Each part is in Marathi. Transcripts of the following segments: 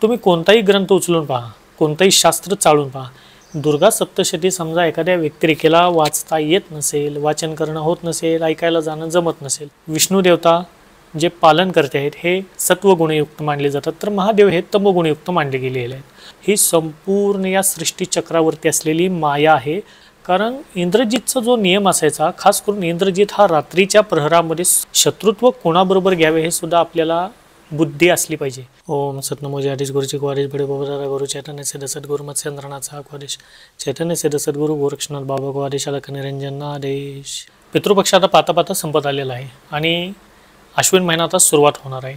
तुम्ही कोणताही ग्रंथ उचलून पहा, कोणताही शास्त्र चाळून पहा, दुर्गा सप्तशती समजा एखाद्या व्यक्तिरेखेला वाचता येत नसेल, वाचन करणं होत नसेल, ऐकायला जाणं जमत नसेल, विष्णू देवता जे पालन करते आहेत हे सत्वगुणयुक्त मानले जातात, तर महादेव हे तमोगुणयुक्त मानले गेलेले आहेत। ही संपूर्ण या सृष्टी चक्रावरती असलेली माया आहे। कारण इंद्रजितचा जो नियम असायचा, खास करून इंद्रजित हा रात्रीच्या प्रहरामध्ये शत्रुत्व कोणाबरोबर घ्यावे हे सुद्धा आपल्याला बुद्धी असली पाहिजे। ओम सतनमो जयाधीश गुरुची क्वारिश बडे बाबा गुरु चैतन्य सिद्ध सद्गुरु मत्स्येंद्रनाथ क्वारिश चैतन्य सिद्ध सद्गुरु गोरक्षनाथ बाबा क्वारिश अलख निरंजन आदेश। पितृपक्ष आता पाता पाता संपत आलेला आहे आणि अश्विन महिना आता सुरुवात होणार आहे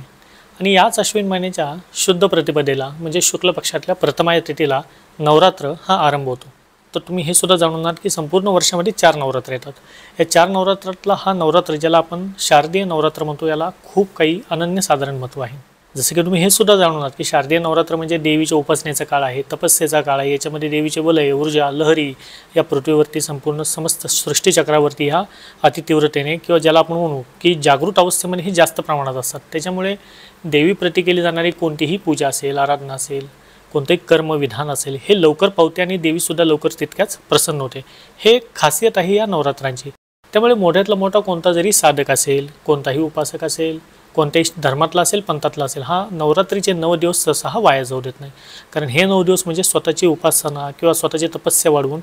आणि याच अश्विन महिन्याच्या शुद्ध प्रतिपदेला म्हणजे शुक्ल पक्षातल्या प्रथमाया तिथीला नवरात्र हा आरंभ होतो। तर तुम्ही हे सुद्धा जाणून आहात की संपूर्ण वर्षामध्ये 4 नवरात्र येतात। या 4 नवरात्रातला हा नवरात्र ज्याला आपण शारदीय नवरात्र म्हणतो, याला खूप काही अनन्यसाधारण महत्त्व आहे। जसे की तुम्ही हे सुद्धा जाणून आहात की शारदीय नवरात्र म्हणजे देवीच्या उपासनेचा काळ आहे, तपस्येचा काळ आहे। याच्यामध्ये देवीचे वलय, ऊर्जा, लहरी या पृथ्वीवरती संपूर्ण समस्त सृष्टीचक्रावरती ह्या अतितीव्रतेने किंवा ज्याला आपण म्हणू की जागृत अवस्थेमध्ये ही जास्त प्रमाणात असतात। त्याच्यामुळे देवी प्रति केली जाणारी कोणतीही पूजा असेल, आराधना असेल, कोणतेही कर्मविधान असेल, हे लवकर पावते आणि देवीसुद्धा लवकर तितक्याच प्रसन्न होते। हे खासियत आहे या नवरात्रांची। त्यामुळे मोठ्यातला मोठा कोणता जरी साधक असेल, कोणताही उपासक असेल, कोणत्याही धर्मातला असेल, पंथातला असेल, हा नवरात्रीचे 9 दिवस सहसा हा वाया जाऊ देत नाही। कारण हे 9 दिवस म्हणजे स्वतःची उपासना किंवा स्वतःची तपस्या वाढवून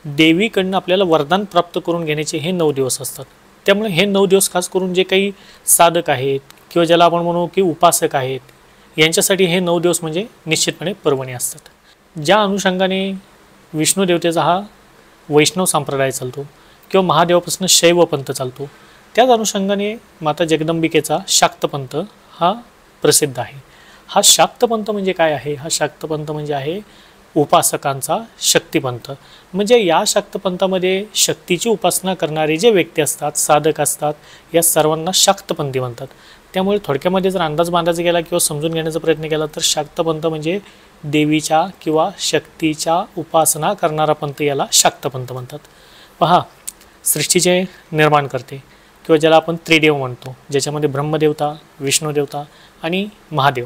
देवीकडनं आपल्याला वरदान प्राप्त करून घेण्याचे हे 9 दिवस असतात। त्यामुळे हे 9 दिवस खास करून जे काही साधक आहेत किंवा ज्याला आपण म्हणू की उपासक आहेत, यांच्यासाठी हे 9 दिवस म्हणजे निश्चितपणे पर्वणी असतात। ज्या अनुषंगाने विष्णू देवतेचा हा वैष्णव संप्रदाय चालतो किंवा महादेवापासून शैव पंथ चालतो, त्याच अनुषंगाने माता जगदंबिकेचा शाक्तपंथ हा प्रसिद्ध आहे। हा शाक्तपंथ म्हणजे काय आहे? हा शाक्तपंथ म्हणजे आहे उपासकांचा शक्तिपंथ। म्हणजे या शाक्तपंथामध्ये शक्तीची उपासना करणारे जे व्यक्ती असतात, साधक असतात, या सर्वांना शाक्तपंथी म्हणतात। त्यामुळे थोडक्यामध्ये जर अंदाज बांधायचा गेला किंवा समजून घेण्याचा प्रयत्न केला तर शाक्तपंथ म्हणजे देवीच्या किंवा शक्तीच्या उपासना करणारा पंथ, याला शाक्तपंथ म्हणतात। पहा, सृष्टीचे निर्माण करते किंवा ज्याला आपण त्रिदेव म्हणतो, ज्याच्यामध्ये ब्रह्मदेवता, विष्णुदेवता आणि महादेव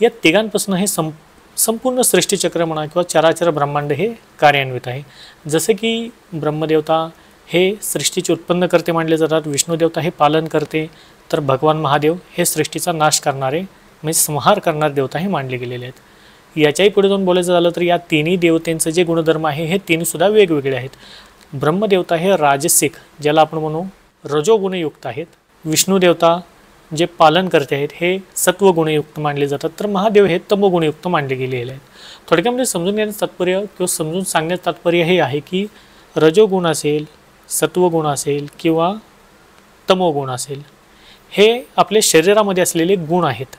या तिघांपासून हे संपूर्ण सृष्टीचक्र म्हणा किंवा चराचर ब्रह्मांड हे कार्यान्वित आहे। जसे की ब्रह्मदेवता हे सृष्टीचे उत्पन्न करते मानले जातात, विष्णुदेवता हे पालन करते, तर भगवान महादेव हे सृष्टीचा नाश करणारे म्हणजे संहार करणारे देवता हे मानले गेलेले आहेत। याच्याही पुढे जाऊन बोलायचं झालं तर या तिन्ही देवतेंचे जे गुणधर्म आहे हे तिन्हीसुद्धा वेगवेगळे आहेत। ब्रह्मदेवता हे राजसिक ज्याला आपण म्हणू रजोगुणयुक्त आहेत, विष्णुदेवता जे पालन करते आहेत हे सत्वगुणयुक्त मानले जातात, तर महादेव हे तमोगुणयुक्त मानले गेलेले आहेत। थोडक्यामध्ये समजून घेण्याचं तात्पर्य किंवा समजून सांगण्याचं तात्पर्य हे आहे की रजोगुण असेल, सत्वगुण असेल किंवा तमोगुण असेल, हे आपल्या शरीरामध्ये असलेले गुण आहेत।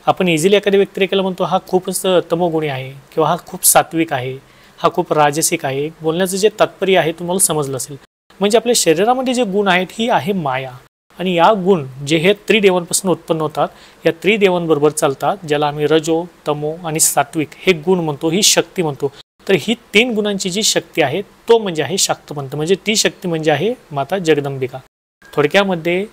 आपण इझिली एखाद्या व्यक्तिरेखेला म्हणतो हा खूपच तमोगुणी आहे किंवा हा खूप सात्विक आहे, हा खूप राजसिक आहे। बोलण्याचं जे तात्पर्य आहे तुम्हाला समजलं असेल। म्हणजे आपल्या शरीरामध्ये जे गुण आहेत ही आहे माया, आणि या गुण जे हे त्रिदेवांपासून उत्पन्न होतात, या त्रिदेवांबरोबर चालतात, ज्याला आम्ही रजो, तमो आणि सात्विक हे गुण म्हणतो, ही शक्ती म्हणतो। तर ही 3 गुणांची जी शक्ती आहे तो म्हणजे आहे शाक्तपंथ, म्हणजे ती शक्ती म्हणजे आहे माता जगदंबिका। थोडक्यामध्ये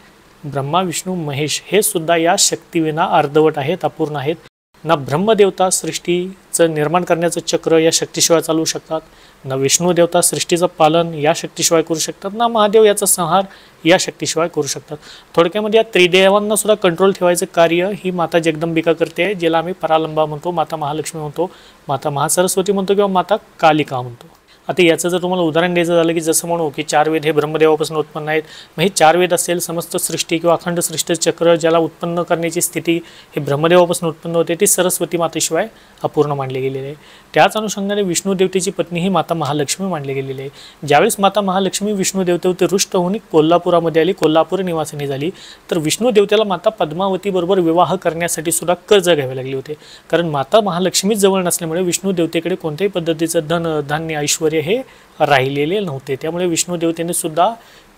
ब्रह्मा, विष्णू, महेश हे सुद्धा या शक्तीविना अर्धवट आहेत, अपूर्ण आहेत। ना ब्रह्मदेवता सृष्टीचं निर्माण करण्याचं चक्र या शक्तीशिवाय चालवू शकतात, ना विष्णू देवता सृष्टीचं पालन या शक्तीशिवाय करू शकतात, ना महादेव याचा संहार या शक्तीशिवाय करू शकतात। थोडक्यामध्ये या त्रिदेवांना सुद्धा कंट्रोल ठेवायचं कार्य ही माता जगदंबिका करते, ज्याला आम्ही परालंबा म्हणतो, माता महालक्ष्मी म्हणतो, माता महासरस्वती म्हणतो किंवा माता कालिका म्हणतो। आता याचं जर तुम्हाला उदाहरण द्यायचं झालं की जसं म्हणू की 4 वेद हे ब्रह्मदेवापासून उत्पन्न आहेत, मग हे 4 वेद असेल, समस्त सृष्टी किंवा अखंड सृष्टी चक्र ज्याला उत्पन्न करण्याची स्थिती हे ब्रह्मदेवापासून उत्पन्न होते, ती सरस्वती मातेशिवाय अपूर्ण मानले गेलेले आहे। त्याच अनुषंगाने विष्णू देवतेची पत्नी ही माता महालक्ष्मी मानली गेलेली आहे। ज्यावेळेस माता महालक्ष्मी विष्णू देवतेवरती रुष्ट होऊन कोल्हापुरामध्ये आली, कोल्हापूर निवासिनी झाली, तर विष्णू देवतेला माता पद्मावती बरोबर विवाह करण्यासाठी सुद्धा कर्ज घ्यावे लागले होते। कारण माता महालक्ष्मीच जवळ नसल्यामुळे विष्णू देवतेकडे कोणत्याही पद्धतीचं धन, धान्य, ऐश्वर्य हे राहिलेले नव्हते। त्यामुळे विष्णू देवतेने सुद्धा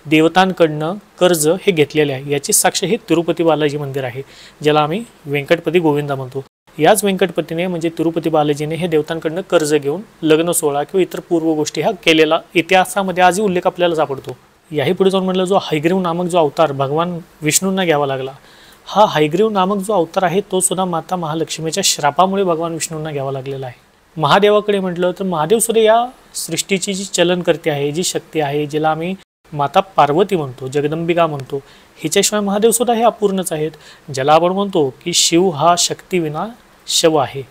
देवतांकडनं कर्ज हे घेतलेले आहे। याची साक्ष हे तिरुपती बालाजी मंदिर आहे, ज्याला आम्ही व्यंकटपती गोविंदा म्हणतो। याच व्यंकटपतीने म्हणजे तिरुपती बालाजीने हे देवतांकडनं कर्ज घेऊन लग्न सोहळा किंवा इतर पूर्व गोष्टी हा केलेला इतिहासामध्ये आजही उल्लेख आपल्याला सापडतो। याही पुढे जाऊन म्हटलं जो हयग्रीव नामक जो अवतार भगवान विष्णूंना घ्यावा लागला, हा हयग्रीव नामक जो अवतार आहे तो सुद्धा माता महालक्ष्मीच्या श्रापामुळे भगवान विष्णूंना घ्यावा लागलेला आहे. महादेवाकडे म्हटलं तर महादेव सुद्धा या सृष्टीची जी चलन करते आहे, जी शक्ती आहे, जिला आम्ही माता पार्वती म्हणतो, जगदंबिका म्हणतो, हिच्याशिवाय महादेव सुद्धा हे अपूर्णच आहेत. ज्याला आपण म्हणतो की शिव हा शक्तीविना शव आहे.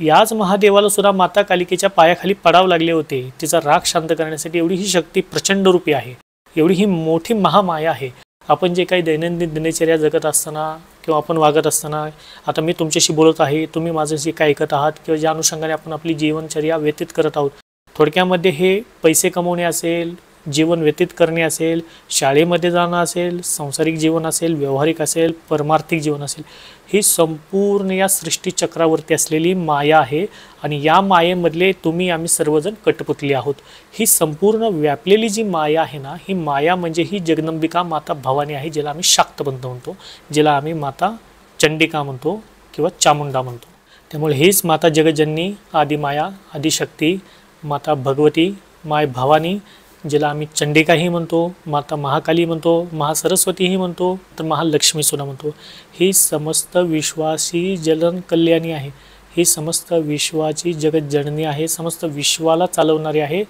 याच महादेवाला सुद्धा माता कालिकेच्या पायाखाली पडावं लागले होते. तिचा राग शांत करण्यासाठी. एवढी ही शक्ती प्रचंड रूपी आहे, एवढी ही मोठी महामाया आहे. आपण जे काही दैनंदिन दिनचर्या जगत असताना किंवा आपण वागत असताना, आता मी तुमच्याशी बोलत आहे, तुम्ही माझं जे काय ऐकत आहात किंवा ज्या अनुषंगाने आपण आपली जीवनचर्या व्यतीत करत आहोत, थोडक्यामध्ये हे पैसे कमवणे असेल, जीवन व्यतीत करणे असेल, शाळेमध्ये जाणं असेल, सांसारिक जीवन असेल, व्यावहारिक असेल, परमार्थिक जीवन असेल, ही संपूर्ण या सृष्टीचक्रावरती असलेली माया आहे. आणि या मायेमधले तुम्ही आम्ही सर्वजण कठपुतली आहोत. ही संपूर्ण व्यापलेली जी माया आहे ना, ही माया म्हणजे ही जगदंबिका माता भवानी आहे, जिला आम्ही शाक्तपंथ म्हणतो, जिला आम्ही माता चंडिका म्हणतो किंवा चामुंडा म्हणतो. त्यामुळे हीच माता जगज्जननी, आदिमाया, आदिशक्ती, माता भगवती, माय भवानी, जिला आम्ही चंडिकाही म्हणतो, माता महाकाली म्हणतो, महासरस्वतीही म्हणतो, तर महालक्ष्मी सुद्धा म्हणतो. ही समस्त विश्वाची जलन कल्याणी आहे, ही समस्त विश्वाची जगज्जननी आहे, समस्त विश्वाला चालवणारी आहे,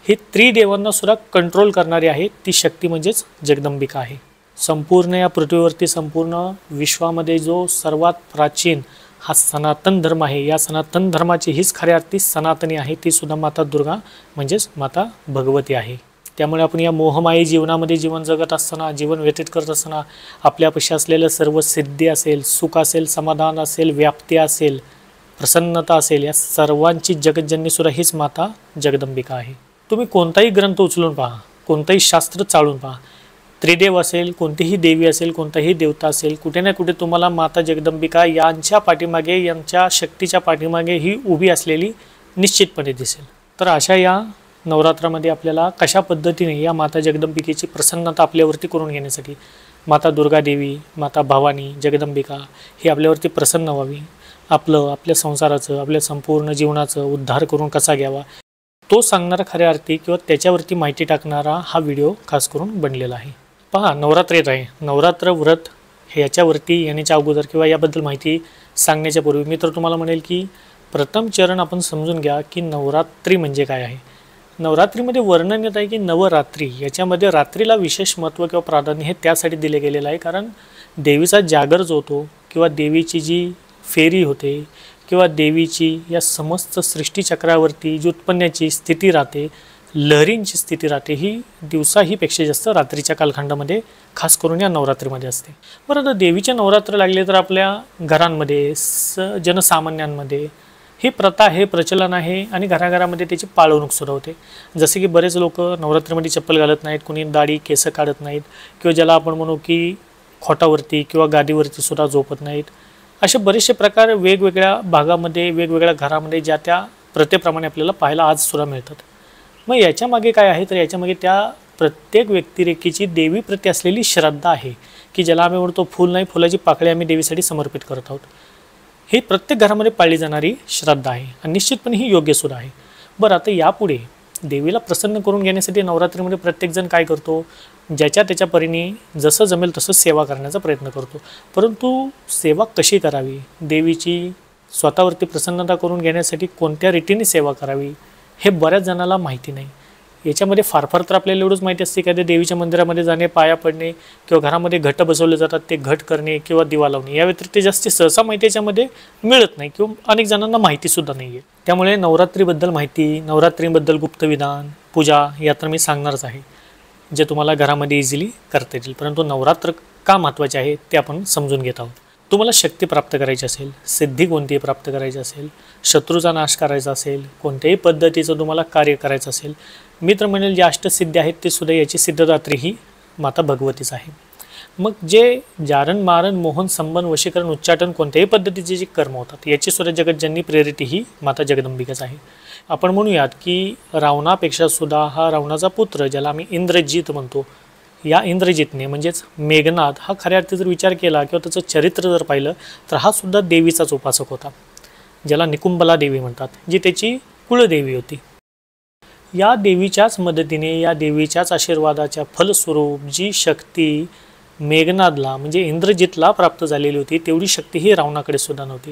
ही त्रिदेवांना सुद्धा कंट्रोल करणारी आहे. ती शक्ती म्हणजेच जगदंबिका आहे. संपूर्ण या पृथ्वीवरती, संपूर्ण विश्वामध्ये जो सर्वात प्राचीन हा सनातन धर्म आहे, या सनातन धर्माची हीच खऱ्या अर्थी सनातनी आहे, ती सुद्धा माता दुर्गा म्हणजेच माता भगवती आहे. त्यामुळे आपण या मोहमायी जीवनामध्ये जीवन जगत असताना, जीवन व्यतीत करत असताना आपल्यापाशी असलेलं सर्व सिद्धी असेल, सुख असेल, समाधान असेल, व्याप्ती असेल, प्रसन्नता असेल, या सर्वांची जगज्जननी सुद्धा हीच माता जगदंबिका आहे. तुम्ही कोणताही ग्रंथ उचलून पहा, कोणतंही शास्त्र चाळून पहा, त्रिदेव असेल, कोणतीही देवी असेल, कोणताही देवता असेल, कुठे ना कुठे तुम्हाला माता जगदंबिका यांच्या पाठीमागे, यांच्या शक्तीच्या पाठीमागे ही उभी असलेली निश्चितपणे दिसेल. तर अशा या नवरात्रामध्ये आपल्याला कशा पद्धतीने या माता जगदंबिकेची प्रसन्नता आपल्यावरती करून घेण्यासाठी माता दुर्गा देवी, माता भवानी, जगदंबिका ही आपल्यावरती प्रसन्न व्हावी, आपल्या संसाराचं, आपल्या संपूर्ण जीवनाचं उद्धार करून कसा घ्यावा, तो सांगणारा खऱ्या अर्थी किंवा त्याच्यावरती माहिती टाकणारा हा व्हिडिओ खास करून बनलेला आहे. पहा, नवरात्र येत आहे. नवरात्र व्रत हे याच्यावरती येण्याच्या अगोदर किंवा याबद्दल माहिती सांगण्याच्या पूर्वी मी तर तुम्हाला म्हणेल की प्रथम चरण आपण समजून घ्या की नवरात्री म्हणजे काय आहे. नवरात्रीमध्ये वर्णन येत आहे की नवरात्री, याच्यामध्ये रात्रीला विशेष महत्त्व किंवा प्राधान्य हे त्यासाठी दिले गेलेलं आहे कारण देवीचा जागर जो होतो किंवा देवीची जी फेरी होते किंवा देवीची या समस्त सृष्टीचक्रावरती जी उत्पन्नाची स्थिती राहते, लहरींची स्थिती राहते, ही दिवसाही पेक्षा जास्त रात्रीच्या कालखंडामध्ये खास करून या नवरात्रीमध्ये असते. बरं, आता देवीचे नवरात्र लागले तर आपल्या घरांमध्ये, जनसामान्यांमध्ये ही प्रथा आहे, प्रचलन आहे आणि घराघरामध्ये त्याची पाळवणूक सुरू होते. जसे की बरेच लोक नवरात्रीमध्ये चप्पल घालत नाहीत, कुणी दाढी केस काढत नाहीत किंवा ज्याला आपण म्हणू की खोटावरती किंवा गादीवरती सुद्धा झोपत नाहीत. असे बरेचसे प्रकार वेगवेगळ्या भागामध्ये, वेगवेगळ्या घरामध्ये ज्या त्या प्रथेप्रमाणे आपल्याला पाहायला आज सुद्धा मिळतात. मग याच्यामागे काय आहे तर याच्यामागे त्या प्रत्येक व्यक्तिरेखेची देवीप्रती असलेली श्रद्धा आहे की ज्याला आम्ही म्हणतो फूल नाही, फुलाची पाकळी आम्ही देवीसाठी समर्पित करत आहोत. ही प्रत्येक घरामध्ये पाळली जाणारी श्रद्धा आहे आणि निश्चितपणे ही योग्यसुद्धा आहे. बरं, आता यापुढे देवीला प्रसन्न करून घेण्यासाठी नवरात्रीमध्ये प्रत्येकजण काय करतो, ज्याच्या त्याच्या परीने जसं जमेल तसं सेवा करण्याचा प्रयत्न करतो. परंतु सेवा कशी करावी, देवीची स्वतःवरती प्रसन्नता करून घेण्यासाठी कोणत्या रीतीने सेवा करावी हे बऱ्याच जणाला माहिती नाही. याच्यामध्ये फार तर आपल्याला एवढंच माहिती असते की देवीच्या मंदिरामध्ये जाणे, पाया पडणे किंवा घरामध्ये घट बसवले जातात ते घट करणे किंवा दिवा लावणे, या व्यतिरिक्त जास्त सहसा माहिती याच्यामध्ये मिळत नाही किंवा अनेक जणांना माहितीसुद्धा नाही आहे. त्यामुळे नवरात्रीबद्दल माहिती, नवरात्रीबद्दल गुप्तविधान, पूजा या तर मी सांगणारच आहे, जे तुम्हाला घरामध्ये इझिली करता येतील. परंतु नवरात्र का महत्त्वाचे आहे ते आपण समजून घेत आहोत. तुम्हाला शक्ती प्राप्त करायची असेल, सिद्धी कोणतीही प्राप्त करायची असेल, शत्रूचा नाश करायचा असेल, कोणत्याही पद्धतीचं तुम्हाला कार्य करायचं असेल, मी तर म्हणेल जे अष्टसिद्धी आहेत ते सुद्धा याची सिद्धदात्री ही माता भगवतीच आहे. मग जे जारण, मारण, मोहन, संबन, वशीकरण, उच्चाटन कोणत्याही पद्धतीचे जे कर्म होतात याची सुद्धा जगज्जननी प्रेरित ही माता जगदंबिकाच आहे. आपण म्हणूयात की रावणापेक्षा सुद्धा हा रावणाचा पुत्र, ज्याला आम्ही इंद्रजित म्हणतो, या इंद्रजितने म्हणजेच मेघनाद हा खऱ्या अर्थी जर विचार केला किंवा त्याचं चरित्र जर पाहिलं तर हा सुद्धा देवीचाच उपासक होता, ज्याला निकुंबला देवी म्हणतात, जी त्याची कुळदेवी होती. या देवीच्याच मदतीने, या देवीच्याच आशीर्वादाच्या फलस्वरूप जी शक्ती मेघनादला म्हणजे इंद्रजितला प्राप्त झालेली होती तेवढी शक्ती ही रावणाकडे सुद्धा नव्हती.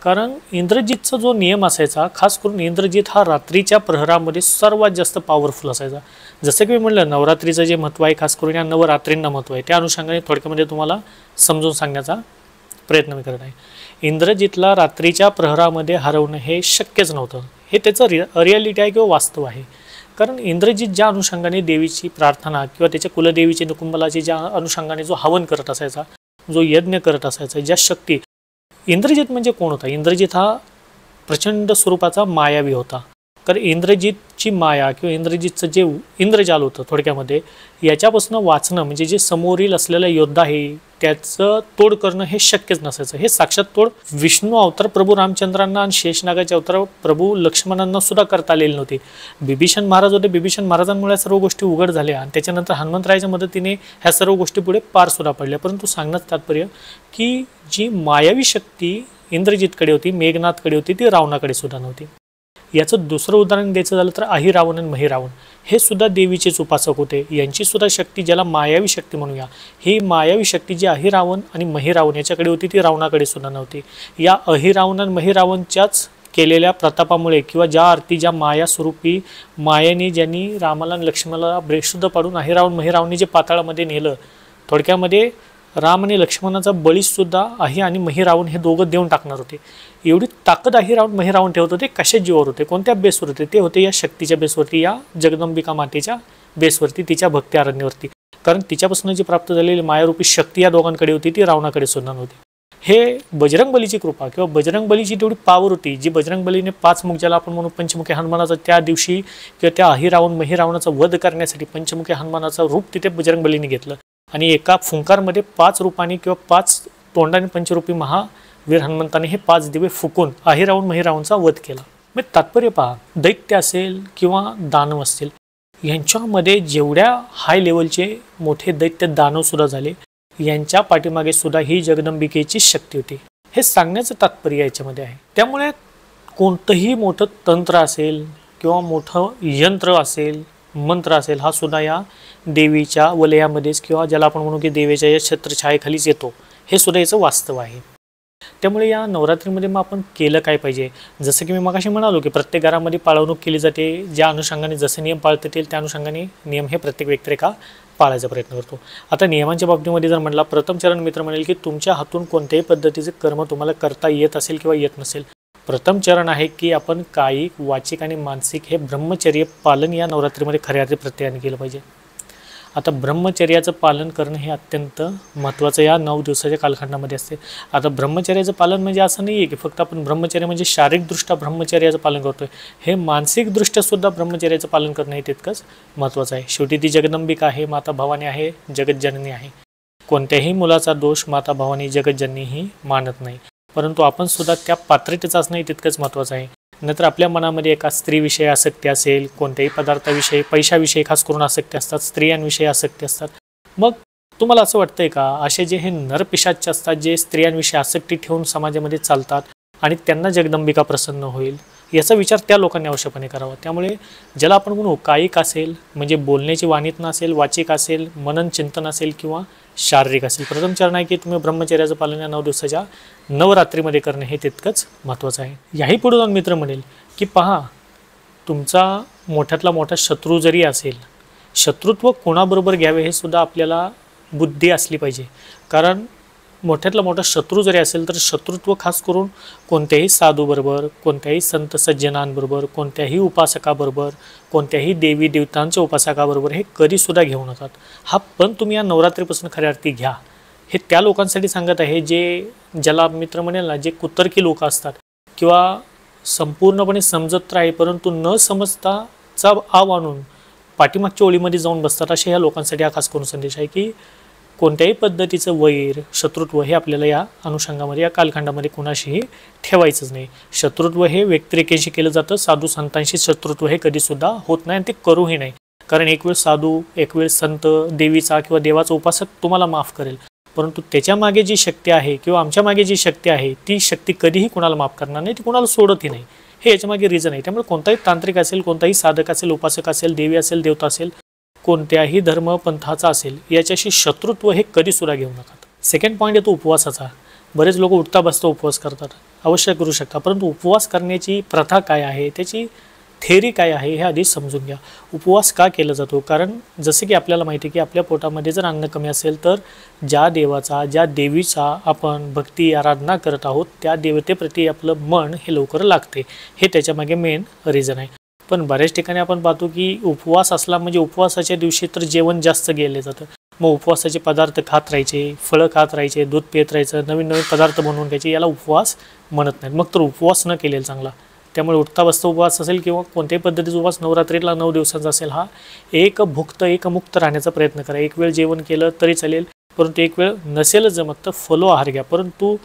कारण इंद्रजितचा जो नियम असायचा, खास करून इंद्रजित हा रात्रीच्या प्रहरामध्ये सर्वात जास्त पॉवरफुल असायचा. जसं की मी म्हटलं, नवरात्रीचं जे महत्त्व आहे, खास करून या नवरात्रींना महत्त्व आहे, त्या अनुषंगाने थोडक्यामध्ये तुम्हाला समजून सांगण्याचा प्रयत्न मी करत आहे. इंद्रजितला रात्रीच्या प्रहरामध्ये हरवणं हे शक्यच नव्हतं. हे त्याचं रियालिटी आहे किंवा वास्तव आहे. कारण इंद्रजित ज्या अनुषंगाने देवीची प्रार्थना किंवा त्याच्या कुलदेवीची नुकुंबलाची ज्या अनुषंगाने जो हवन करत असायचा, जो यज्ञ करत असायचा, ज्या शक्ती, इंद्रजित म्हणजे कोण होता? इंद्रजित हा प्रचंड स्वरूपाचा मायावी होता. कारण इंद्रजितची माया किंवा इंद्रजितचं जे इंद्रजाल होतं थोडक्यामध्ये, याच्यापासून वाचणं म्हणजे जे समोरील असलेला योद्धा आहे त्याचं तोड करणं हे शक्यच नसायचं. हे साक्षात तोड विष्णू अवतार प्रभू रामचंद्रांना आणि शेषनागाचे अवतार प्रभू लक्ष्मणांना सुद्धा करता आलेले नव्हते. बिभीषण महाराज होते, बिभीषण महाराजांमुळे सर्व गोष्टी उघड झाल्या आणि त्याच्यानंतर हनुमंतरायाच्या मदतीने ह्या सर्व गोष्टी पुढे पार सुद्धा पडल्या. परंतु सांगण्याचं तात्पर्य की जी मायावी शक्ती इंद्रजितकडे होती, मेघनाथकडे होती, ती रावणाकडे सुद्धा नव्हती. याचं दुसरं उदाहरण द्यायचं झालं तर अहिरावण आणि महिरावण हे सुद्धा देवीचेच उपासक होते. यांची सुद्धा शक्ती, ज्याला मायावी शक्ती म्हणूया, ही मायावी शक्ती जी अहिरावण आणि महिरावण याच्याकडे होती ती रावणाकडे सुद्धा नव्हती. या अहिरावण आणि महिरावणच्याच केलेल्या प्रतापामुळे किंवा ज्या आरती, ज्या माया स्वरूपी मायाने ज्यांनी रामाला आणि लक्ष्मणाला बेशुद्ध पाडून अहिरावण महिरावणने जे पाताळामध्ये नेलं, थोडक्यामध्ये राम आणि लक्ष्मणाचा बळीसुद्धा अहि आणि महिरावण हे दोघं देऊन टाकणार होते. एवढी ताकद अहिरावण महिरावण ठेवत होते. कशा जीवावर होते? कोणत्या बेसवर होते? ते होते या शक्तीच्या बेसवरती, या जगदंबिका मातेच्या बेसवरती, तिच्या भक्ती आरण्यावरती. कारण तिच्यापासून जी प्राप्त झालेली मायारूपी शक्ती या दोघांकडे होती, ती रावणाकडे सुद्धा नव्हती. हे बजरंगबलीची कृपा किंवा बजरंगबलीची तेवढी पावर होती, जी बजरंगबलीने 5 मुख, ज्याला आपण म्हणू पंचमुखी हनुमानाचा, त्या दिवशी किंवा त्या अहिरावण महिरावणाचा वध करण्यासाठी पंचमुखी हनुमानाचं रूप तिथे बजरंगबलीने घेतलं आणि एका फुंकारमध्ये 5 रूपाने किंवा 5 तोंडाने पंचरूपी महावीर हनुमंताने हे 5 दिवे फुकून अहिरावण महिरावणचा वध केला. मग तात्पर्य पहा, दैत्य असेल किंवा दानव असतील, यांच्यामध्ये जेवढ्या हाय लेवलचे मोठे दैत्य दानव सुद्धा झाले, यांच्या पाठीमागे सुद्धा ही जगदंबिकेची शक्ती होती. हे सांगण्याचं तात्पर्य याच्यामध्ये आहे. त्यामुळे कोणतंही मोठं तंत्र असेल किंवा मोठं यंत्र असेल, मंत्र असेल, हा सुद्धा या देवीच्या वलयामध्येच किंवा ज्याला आपण म्हणू की देवीच्या या छत्रछायेखालीच येतो. हे सुद्धा याचं वास्तव आहे. त्यामुळे या नवरात्रीमध्ये मग आपण केलं काय पाहिजे? जसं की मी मगाशी म्हणालो की प्रत्येक घरामध्ये पाळवणूक केली जाते. ज्या अनुषंगाने जसे नियम पाळता येतील त्या अनुषंगाने नियम हे प्रत्येक व्यक्तिरेखा पाळायचा प्रयत्न करतो. आता नियमांच्या बाबतीमध्ये जर म्हटला, प्रथम चरण मित्र म्हणेल की तुमच्या हातून कोणत्याही पद्धतीचे कर्म तुम्हाला करता येत असेल किंवा येत नसेल, प्रथम चरण आहे की आपण कायिक, वाचिक आणि मानसिक हे ब्रह्मचर्य पालन या नवरात्रीमध्ये खऱ्या अर्थी प्रत्येकाने केलं पाहिजे. आता ब्रह्मचर्याचं पालन करणं हे अत्यंत महत्त्वाचं या 9 दिवसाच्या कालखंडामध्ये असते. आता ब्रह्मचर्याचं पालन म्हणजे असं नाही आहे की फक्त आपण ब्रह्मचर्य म्हणजे शारीरिकदृष्ट्या ब्रह्मचर्याचं पालन करतोय, हे मानसिकदृष्ट्या सुद्धा ब्रह्मचर्याचं पालन करणं हे तितकंच महत्त्वाचं आहे. शेवटी ती जगदंबिका आहे, माता भवानी आहे, जगज्जननी आहे. कोणत्याही मुलाचा दोष माता भवानी जगज्जननी ही मानत नाही, परंतु आपण सुद्धा त्या पात्रतेचाच नाही तितकंच महत्त्वाचं आहे. नंतर आपल्या मनामध्ये एका स्त्रीविषयी आसक्ती असेल, कोणत्याही पदार्थाविषयी, पैशाविषयी खास करून आसक्ती असतात, स्त्रियांविषयी आसक्ती असतात, मग तुम्हाला असं वाटतंय का असे जे हे नरपिशाच असतात, जे स्त्रियांविषयी आसक्ती ठेवून समाजामध्ये चालतात आणि त्यांना जगदंबिका प्रसन्न होईल, याचा विचार त्या लोकांनी आवश्यकपणे करावा. त्यामुळे ज्याला आपण म्हणू कायिक असेल म्हणजे बोलण्याची वाणीतनं असेल, वाचिक असेल, मनन चिंतन असेल किंवा शारीरिक असेल, प्रथम चरण आहे की तुम्ही ब्रह्मचर्याचं पालन या 9 दिवसाच्या नवरात्रीमध्ये करणे हे तितकंच महत्त्वाचं आहे. याही पुढे जाऊन मित्र म्हणेल की पहा, तुमचा मोठ्यातला मोठा शत्रू जरी असेल, शत्रुत्व कोणाबरोबर घ्यावे हे सुद्धा आपल्याला बुद्धी असली पाहिजे. कारण मोठ्यातला मोठा शत्रू जरी असेल तर शत्रुत्व खास करून कोणत्याही साधूबरोबर, कोणत्याही संत सज्जनांबरोबर, कोणत्याही उपासकाबरोबर, कोणत्याही देवी देवतांच्या उपासकाबरोबर हे कधीसुद्धा घेऊ नकात. हा पण तुम्ही या नवरात्रीपासून खऱ्या अर्थी घ्या. हे त्या लोकांसाठी सांगत आहे जे, ज्याला मित्र म्हणेल ना, जे कुतर्की लोक असतात किंवा संपूर्णपणे समजत आहे परंतु न समजताचा आव आणून पाठीमागच्या ओळीमध्ये जाऊन बसतात, अशा ह्या लोकांसाठी हा खास करून संदेश आहे की कोणत्याही पद्धतीचं वैर, शत्रुत्व हे आपल्याला या अनुषंगामध्ये, या कालखंडामध्ये कुणाशीही ठेवायचंच नाही. शत्रुत्व हे व्यक्तिरेखेशी केलं जातं, साधू संतांशी शत्रुत्व हे कधीसुद्धा होत नाही आणि ते करूही नाही. कारण एक वेळ साधू, एक वेळ संत, देवीचा किंवा देवाचा उपासक तुम्हाला माफ करेल, परंतु त्याच्या मागे जी शक्ती आहे किंवा आमच्या मागे जी शक्ती आहे ती शक्ती कधीही कुणाला माफ करणार नाही, ती कुणाला सोडतही नाही. हे याच्यामागे रिझन आहे. त्यामुळे कोणताही तांत्रिक असेल, कोणताही साधक असेल, उपासक असेल, देवी असेल, देवता असेल, कोणत्याही धर्म पंथाचा असेल याच्याशी शत्रुत्व हे कधी सुद्धा घेऊ नका. सेकंड पॉईंट येतो उपवासाचा. बरेच लोक उठता बसता उपवास करतात, अवश्य करू शकता, परंतु उपवास करण्याची प्रथा काय आहे, त्याची थेअरी काय आहे हे आधी समजून घ्या. उपवास का केला जातो? कारण जसे की आपल्याला माहिती आहे की आपल्या पोटामध्ये जर अन्न कमी असेल तर ज्या देवाचा ज्या देवीचा आपण भक्ती आराधना करत आहोत त्या देवतेप्रती आपलं मन हे लवकर लागते. हे त्याच्यामागे मेन रिझन आहे. पण बऱ्याच ठिकाणी आपण पाहतो की उपवास असला म्हणजे उपवासाच्या दिवशी तर जेवण जास्त गेले जातं. मग उपवासाचे पदार्थ खात राहायचे, फळं खात राहायचे, दूध पित राहायचं, नवीन नवीन पदार्थ बनवून घ्यायचे, याला उपवास म्हणत नाहीत. मग तर उपवास न केलेला चांगला. त्यामुळे उठता बसता उपवास असेल किंवा कोणत्याही पद्धतीचा उपवास नवरात्रीला 9 दिवसांचा असेल, हा एक भुक्त एक मुक्त राहण्याचा प्रयत्न करा. एक वेळ जेवण केलं तरी चालेल, परंतु एक वेळ नसेलच जमत तर फलो आहार घ्या. परंतु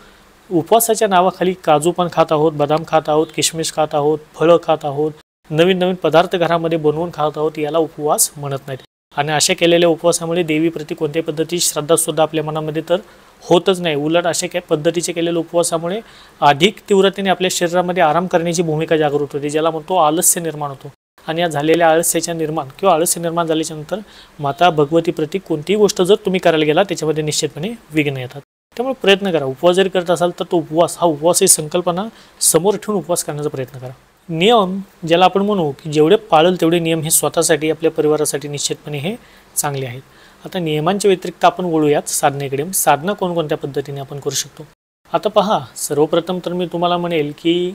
उपवासाच्या नावाखाली काजू पण खात आहोत, बदाम खात आहोत, किशमिश खात आहोत, फळं खात आहोत, नवीन नवीन पदार्थ घरामध्ये बनवून खात आहोत, याला उपवास म्हणत नाहीत. आणि अशा केलेल्या उपवासामुळे देवीप्रती कोणत्याही पद्धतीची श्रद्धासुद्धा आपल्या मनामध्ये तर होतच नाही. उलट अशा काय पद्धतीचे केलेल्या उपवासामुळे अधिक तीव्रतेने आपल्या शरीरामध्ये आराम करण्याची भूमिका जागृत होते, ज्याला म्हणतो आलस्य निर्माण होतो. आणि या झालेल्या आळस्याच्या निर्माण किंवा आळस्य निर्माण झाल्याच्या नंतर माता भगवतीप्रती कोणतीही गोष्ट जर तुम्ही करायला गेला त्याच्यामध्ये निश्चितपणे विघ्न येतात. त्यामुळे प्रयत्न करा. उपवास जरी करत असाल तर तो उपवास हा उपवास ही संकल्पना समोर ठेवून उपवास करण्याचा प्रयत्न करा. नियम ज्याला आपण म्हणू की जेवढे पाळल तेवढे नियम हे स्वतःसाठी आपल्या परिवारासाठी निश्चितपणे हे चांगले आहेत. आता नियमांच्या व्यतिरिक्त आपण वळूयात साधनेकडे. साधना कोणकोणत्या पद्धतीने आपण करू शकतो? आता पहा, सर्वप्रथम तर मी तुम्हाला म्हणेल की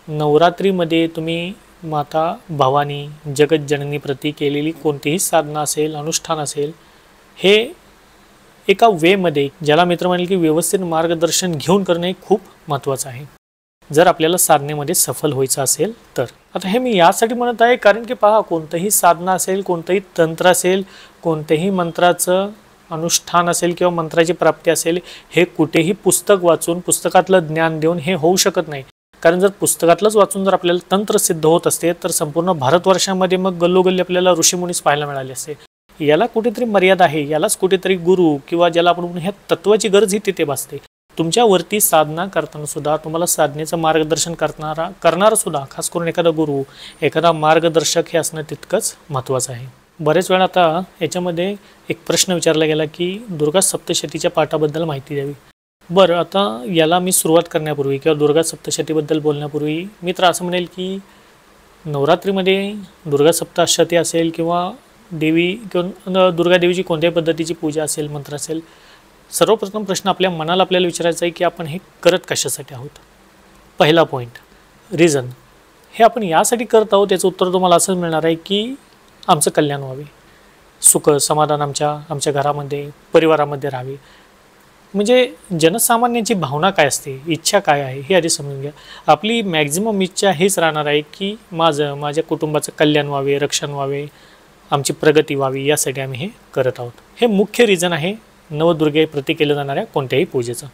नवरात्रीमध्ये तुम्ही माता भवानी जगज्जननीप्रती केलेली कोणतीही साधना असेल, अनुष्ठान असेल, हे एका वेमध्ये ज्याला मित्र म्हणेल की व्यवस्थित मार्गदर्शन घेऊन करणे खूप महत्त्वाचं आहे, जर आपल्याला साधनेमध्ये सफल व्हायचं असेल तर. आता हे मी यासाठी म्हणत आहे कारण की पहा, कोणतंही साधना असेल, कोणतंही तंत्र असेल, कोणत्याही मंत्राचं अनुष्ठान असेल किंवा मंत्राची प्राप्ती असेल, हे कुठेही पुस्तक वाचून पुस्तकातलं ज्ञान देऊन हे होऊ शकत नाही. कारण जर पुस्तकातलंच वाचून जर आपल्याला तंत्र सिद्ध होत असते तर संपूर्ण भारतवर्षामध्ये मग गल्लोगल्ली आपल्याला ऋषीमुनीच पाहायला मिळाले असते. याला कुठेतरी मर्यादा आहे, यालाच कुठेतरी गुरु किंवा ज्याला आपण ह्या तत्वाची गरज ही तिथे भासते. तुमच्यावरती साधना करताना सुद्धा तुम्हाला साधनेचं मार्गदर्शन करणारा सुद्धा खास करून एखादा गुरु, एखादा मार्गदर्शक हे असणं तितकंच महत्त्वाचं आहे. बरेच वेळा आता याच्यामध्ये एक प्रश्न विचारला गेला की दुर्गा सप्तशतीच्या पाठाबद्दल माहिती द्यावी. बरं, आता याला मी सुरुवात करण्यापूर्वी किंवा दुर्गा सप्तशतीबद्दल बोलण्यापूर्वी मी तर असं म्हणेल की नवरात्रीमध्ये दुर्गा सप्तशती असेल किंवा देवी किंवा दुर्गा देवीची कोणत्याही पद्धतीची पूजा असेल, मंत्र असेल, सर्वप्रथम प्रश्न आपल्या मनाला आपल्याला विचारायचा आहे की आपण हे करत कशासाठी आहोत. पहिला पॉईंट, रिझन. हे आपण यासाठी करत आहोत याचं उत्तर तुम्हाला असंच मिळणार आहे की आमचं कल्याण व्हावे, सुख समाधान आमच्या घरामध्ये परिवारामध्ये राहावे. म्हणजे जनसामान्यांची भावना काय असते, इच्छा काय आहे हे आधी समजून घ्या. आपली मॅक्झिमम इच्छा हेच राहणार आहे की माझ्या कुटुंबाचं कल्याण व्हावे, रक्षण व्हावे, आमची प्रगती व्हावी, यासाठी आम्ही हे करत आहोत. हे मुख्य रिझन आहे नवदुर्गेप्रती केलं जाणाऱ्या कोणत्याही पूजेचं.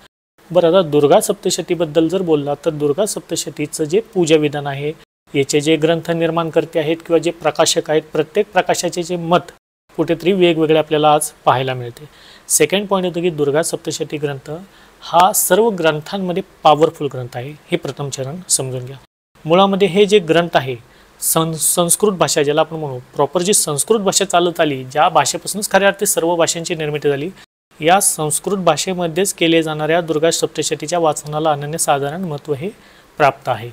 बरं, आता दुर्गा सप्तशतीबद्दल जर बोलला तर दुर्गा सप्तशतीचं जे पूजा विधान आहे, याचे जे ग्रंथ निर्माण करते आहेत किंवा जे प्रकाशक आहेत, प्रत्येक प्रकाशाचे जे मत कुठेतरी वेगवेगळे आपल्याला आज पाहायला मिळते. सेकंड पॉईंट होतं की दुर्गा सप्तशती ग्रंथ हा सर्व ग्रंथांमध्ये पॉवरफुल ग्रंथ आहे. हे प्रथम चरण समजून घ्या. मुळामध्ये हे जे ग्रंथ आहे संस्कृत भाषा ज्याला आपण म्हणू, प्रॉपर जी संस्कृत भाषा चालत आली, ज्या भाषेपासूनच खऱ्या अर्थी सर्व भाषांची निर्मिती झाली, या संस्कृत भाषेमध्येच केले जाणाऱ्या दुर्गा सप्तशतीच्या वाचनाला अनन्यसाधारण महत्त्व हे प्राप्त आहे.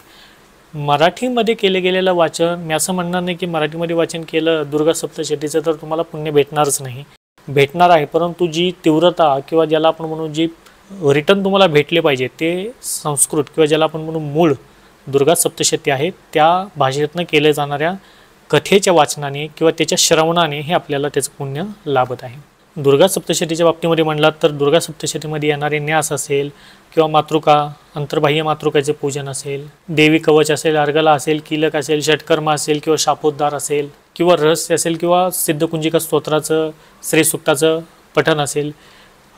मराठीमध्ये केले गेलेलं वाचन, मी असं म्हणणार नाही की मराठीमध्ये वाचन केलं दुर्गा सप्तशतीचं तर तुम्हाला पुण्य भेटणारच नाही, भेटणार आहे, परंतु जी तीव्रता किंवा ज्याला आपण म्हणू जी रिटर्न तुम्हाला भेटले पाहिजे ते संस्कृत किंवा ज्याला आपण म्हणू मूळ दुर्गा सप्तशती आहे त्या भाषेतनं केल्या जाणाऱ्या कथेच्या वाचनाने किंवा त्याच्या श्रवणाने हे आपल्याला त्याचं पुण्य लाभत आहे. दुर्गा सप्तशतीच्या बाबतीमध्ये म्हणलात तर दुर्गा सप्तशतीमध्ये येणारे न्यास असेल किंवा मातृका, अंतर्बाह्य मातृकाचे पूजन असेल, देवी कवच असेल, अर्गला असेल, कीलक असेल, षटकर्म असेल किंवा शापोद्धार असेल किंवा रहस्य असेल किंवा सिद्धकुंजिका स्तोत्राचं श्रीसूक्ताचं पठण असेल,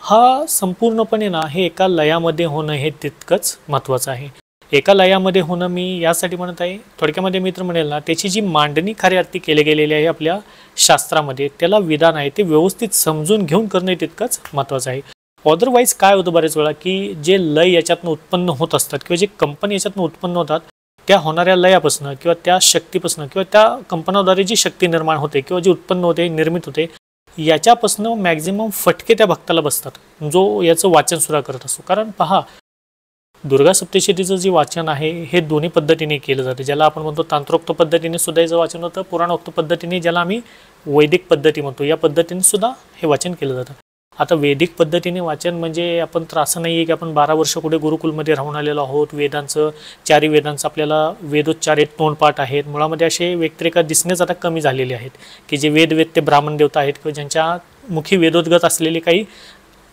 हा संपूर्णपणे ना हे एका लयामध्ये होणं हे तितकंच महत्त्वाचं आहे. एका लयामध्ये होणं मी यासाठी म्हणत आहे, थोडक्यामध्ये मित्र म्हणेल ना, त्याची जी मांडणी खऱ्या अर्थी केली गेलेली आहे आपल्या शास्त्रामध्ये, त्याला विधान आहे ते व्यवस्थित समजून घेऊन करणं तितकंच महत्त्वाचं आहे. अदरवाईज काय होतं बरेच वेळा की जे लय याच्यातनं उत्पन्न होत असतात किंवा जे कंपनी याच्यातनं उत्पन्न होतात त्या होणाऱ्या लयापासून किंवा त्या शक्तीपासून किंवा त्या कंपनाद्वारे जी शक्ती निर्माण होते किंवा जी उत्पन्न होते, निर्मित होते, याच्यापासून मॅक्झिमम फटके त्या भक्ताला बसतात जो याचं वाचन सुद्धा करत असतो. कारण पहा, दुर्गा सप्तशतीचं जे वाचन आहे हे दोन्ही पद्धतीने केलं जातं. ज्याला आपण म्हणतो तांत्रोक्त पद्धतीने सुद्धा याचं वाचन होतं, पुराणोक्त पद्धतीने ज्याला आम्ही वैदिक पद्धती म्हणतो, या पद्धतीने सुद्धा हे वाचन केलं जातं. आता वैदिक पद्धतीने वाचन म्हणजे आपण तर असं नाही आहे की आपण 12 वर्ष कुठे गुरुकुलमध्ये राहून आलेलो आहोत. वेदांचं, चारी वेदांचं आपल्याला वेदोच्चार आहेत, तोंडपाठ आहेत. मुळामध्ये असे व्यक्तिरेखा दिसणेच आता कमी झालेले आहेत की जे वेद ब्राह्मण देवता आहेत किंवा ज्यांच्या मुखी वेदोद्गत असलेले काही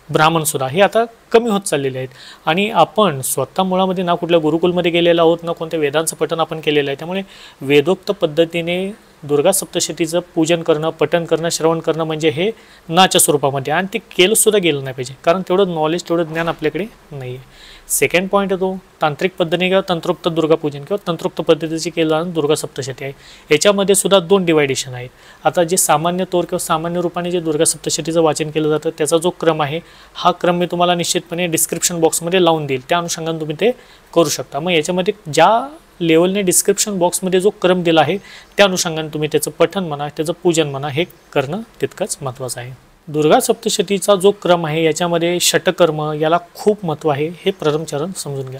ब्राह्मणसुद्धा हे आता कमी होत चाललेले आहेत. आणि आपण स्वतः मुळामध्ये ना कुठल्या गुरुकुलमध्ये गेलेलो आहोत, ना कोणत्या वेदांचं पठण आपण केलेलं आहे. त्यामुळे वेदोक्त पद्धतीने दुर्गा सप्तशतीचं पूजन करणं, पठण करणं, श्रवण करणं म्हणजे हे नाच्या स्वरूपामध्ये, आणि ते केलंसुद्धा गेलं नाही पाहिजे, कारण तेवढं नॉलेज, तेवढं ज्ञान आपल्याकडे नाही आहे. सेकंड पॉईंट येतो तांत्रिक पद्धतीने किंवा तंत्रोक्त दुर्गापूजन किंवा तंत्रोक्त पद्धतीची केलं जाणारी दुर्गा सप्तशती आहे. याच्यामध्ये सुद्धा 2 डिवायडेशन आहेत. आता जे सामान्य तौर किंवा सामान्य रूपाने जे दुर्गा सप्तशतीचं वाचन केलं जातं त्याचा जो क्रम आहे, हा क्रम मी तुम्हाला निश्चितपणे डिस्क्रिप्शन बॉक्समध्ये लावून देईल, त्या अनुषंगाने तुम्ही ते करू शकता. मग याच्यामध्ये ज्या लेवलने डिस्क्रिप्शन बॉक्समध्ये जो क्रम दिला आहे त्या अनुषंगाने तुम्ही त्याचं पठण म्हणा, त्याचं पूजन म्हणा, हे करणं तितकंच महत्त्वाचं आहे. दुर्गा सप्तशतीचा जो क्रम आहे याच्यामध्ये षटकर्म याला खूप महत्त्व आहे, हे प्रथम चरण समजून घ्या.